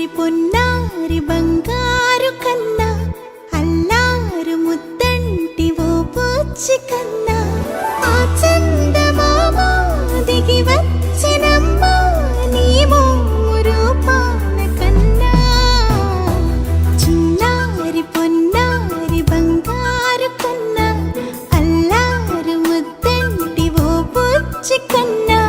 చిన్నారి పొన్నారి బంగారు కన్నా అల్లారు ముద్దంటి ఓ పూచి కన్నా ఆ చందమామ దిగి వచ్చినమ్మ నీ మోము రూపాన కన్నా చిన్నారి పొన్నారి బంగారు కన్నా అల్లారు ముద్దంటి ఓ పూచి కన్నా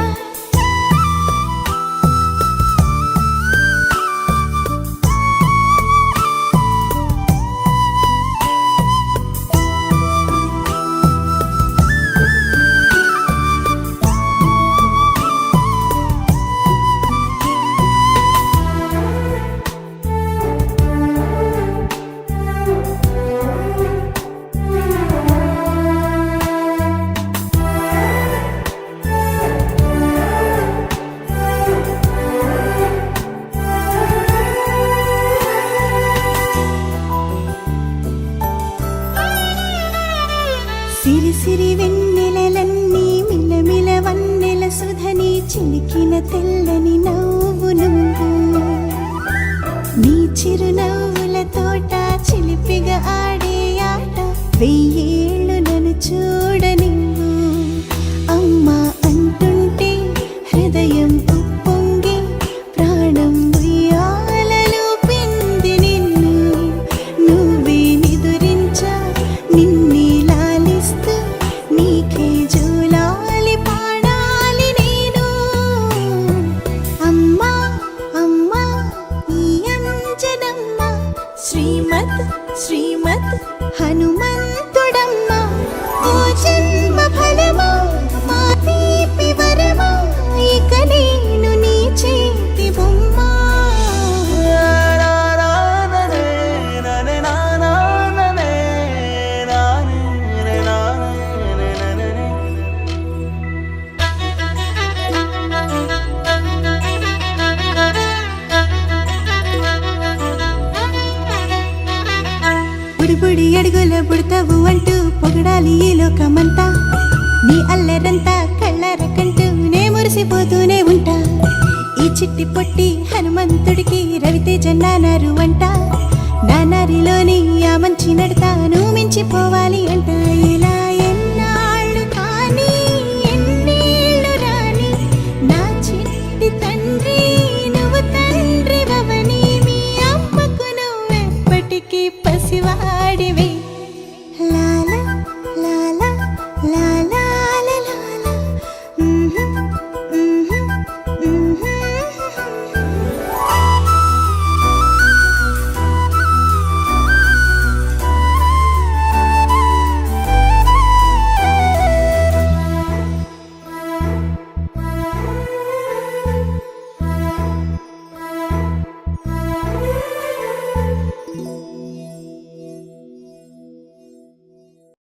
సిరి సిరి వెన్నెలలన్నీ మిలమిల వన్నెల సుధని చిలికిన తెల్లని నవ్వు నువ్వు నీ చిరునవ్వుల తోట చిలిపిగా ఆడే ఆట వెయ్యేళ్ళు నన్ను చూడ నువ్వు అమ్మా అంటుంటే హృదయం ఉప్పొంగి ప్రాణం ఉయ్యాలలో పిండి నిన్ను నువ్వే నిదురించా నిన్నే నీకే జూలాలి పాడాలి నేను అమ్మా అమ్మా ఈ అంజనమ్మ శ్రీమత్ శ్రీమత్ హనుమంతుడమ్మ ఓ జన్మ ఫలమా మా తీపి వరమా ఇక నేను నీ చేతి బొమ్మ బుడి అడుగుల బుడతావు అంటూ పొగడాలి ఈ లోకమంతా నీ అల్లరంతా కళ్ళరకంటూ నే మురిసిపోతూనే ఉంటా ఈ చిట్టి పొట్టి హనుమంతుడికి రవితేజ నానారు అంట నానారిలోని ఆ మంచి నడతా నువ్వు మించిపోవాలి